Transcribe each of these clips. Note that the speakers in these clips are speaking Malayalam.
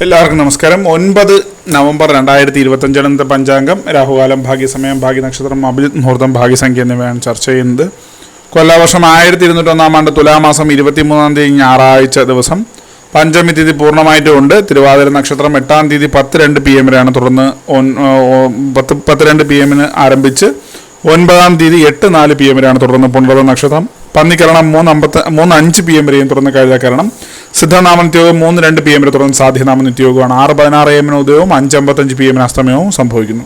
എല്ലാവർക്കും നമസ്കാരം. 9 നവംബർ 2025 പഞ്ചാംഗം, രാഹുകാലം, ഭാഗ്യസമയം, ഭാഗ്യനക്ഷത്രം, അഭിജിത് മുഹൂർത്തം, ഭാഗ്യസംഖ്യ എന്നിവയാണ് ചർച്ച ചെയ്യുന്നത്. കൊല്ലാവർഷം 1201 ആണ്ട് തുലാമാസം 23 തീയതി ഞായറാഴ്ച ദിവസം പഞ്ചമി തീയതി പൂർണ്ണമായിട്ടും ഉണ്ട്. തിരുവാതിര നക്ഷത്രം 8 തീയതി 10:02 PM വരെയാണ്. തുടർന്ന് 10:02 PM ആരംഭിച്ച് 9 തീയതി 8:04 PM വരെയാണ്. തുടർന്ന് പുണർദ നക്ഷത്രം, പന്നിക്കരണം 3:05 PM വരെയും. തുടർന്ന് കഴുതക്കരണം, സിദ്ധനാമ നിത്യയോഗം 3:02 PM വരെ. തുടർന്ന് സാധ്യനാമ നിത്യയോഗമാണ്. 6:16 AM ഉദയവും 5:55 PM അസ്തമയവും സംഭവിക്കുന്നു.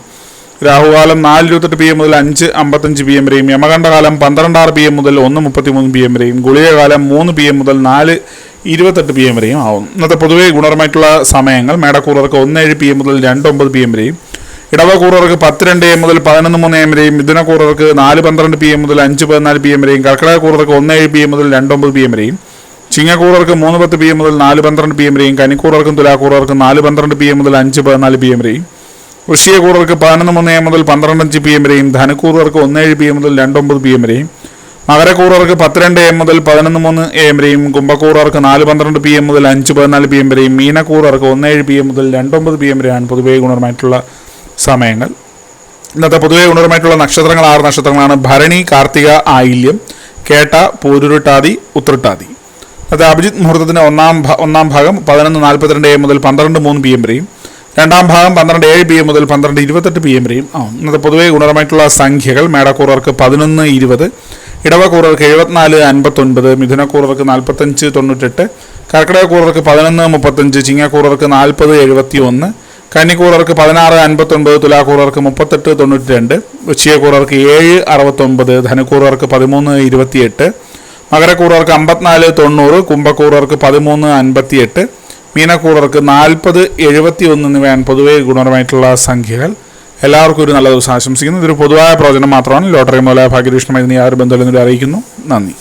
രാഹുകാലം 4:28 PM മുതൽ 5:55 PM വരെയും. യമകണ്ഠകാലം 12:06 PM മുതൽ 1:33 PM വരെയും. ഗുളികകാലം 3 PM മുതൽ 4:28 PM വരെയും ആവുന്നു. ഇന്നത്തെ പൊതുവെ ഗുണപരമായിട്ടുള്ള സമയങ്ങൾ: മേടക്കൂറർക്ക് 1:07 PM മുതൽ 2:09 PM വരെയും. ഇടവക്കൂറർക്ക് 10:02 AM മുതൽ 11:03 AM വരെയും. മിഥുനക്കൂറർക്ക് 4:12 PM മുതൽ 5:14 PM വരെയും. കർക്കിടകക്കൂറർക്ക് 1:07 PM മുതൽ 2:09 PM വരെയും. ചിങ്ങക്കൂറർക്ക് 3:10 PM മുതൽ 4:12 PM വരെയും. കന്നിക്കൂറർക്കും തുലാക്കൂറർക്കും 4:12 PM മുതൽ 5:14 PM വരെയും. വൃശ്ചികക്കൂറർക്ക് 11:03 AM മുതൽ 12:05 PM വരെയും. ധനുക്കൂറർക്ക് 1:07 PM മുതൽ 2:09 PM വരെയും. മകരക്കൂറർക്ക് 10:02 AM മുതൽ 11:03 AM വരെയും. കുംഭക്കൂറർക്ക് 4:12 PM മുതൽ 5:14 PM വരെയും. മീനക്കൂറർക്ക് 1:07 PM മുതൽ 2:09 PM വരെയാണ് പൊതുവെ ഗുണപരമായിട്ടുള്ള സമയങ്ങൾ. ഇന്നത്തെ പൊതുവെ ഗുണപരമായിട്ടുള്ള നക്ഷത്രങ്ങൾ 6 നക്ഷത്രങ്ങളാണ്: ഭരണി, കാർത്തിക, ആയില്യം, കേട്ട, പൂരുരുട്ടാതി, ഉത്രട്ടാതി. അത് അഭിജിത് മുഹൂർത്തത്തിന് ഒന്നാം ഭാഗം 11:42 AM മുതൽ 12:03 PM വരെയും. രണ്ടാം ഭാഗം 12:07 PM മുതൽ 12:28 PM വരെയും ആവും. ഇന്നത്തെ പൊതുവെ ഗുണപരമായിട്ടുള്ള സംഖ്യകൾ: മേടക്കൂറർക്ക് 11:20, ഇടവക്കൂറർക്ക് 74:59, മിഥുനക്കൂറർക്ക് 45:98, കർക്കിടകക്കൂറർക്ക് 11:35, ചിങ്ങക്കൂറർക്ക് 40:71, കന്നിക്കൂറർക്ക് 16:59, തുലാക്കൂറർക്ക് 38:92, വൃശ്ചികക്കൂറർക്ക് 7:69, ധനുക്കൂറർക്ക് 13:28, മകരക്കൂറർക്ക് 54:90, കുംഭക്കൂറർക്ക് 13:58, മീനക്കൂറർക്ക് 40:71 എന്നിവയാണ് പൊതുവെ ഗുണപരമായിട്ടുള്ള സംഖ്യകൾ. എല്ലാവർക്കും ഒരു നല്ല ദിവസം ആശംസിക്കുന്നു. ഇതൊരു പൊതുവായ പ്രവചനം മാത്രമാണ്. ലോട്ടറി മുതലായ ഭാഗ്യരീക്ഷണമായി യാതൊരു ബന്ധമില്ലെന്നൊരു അറിയിക്കുന്നു. നന്ദി.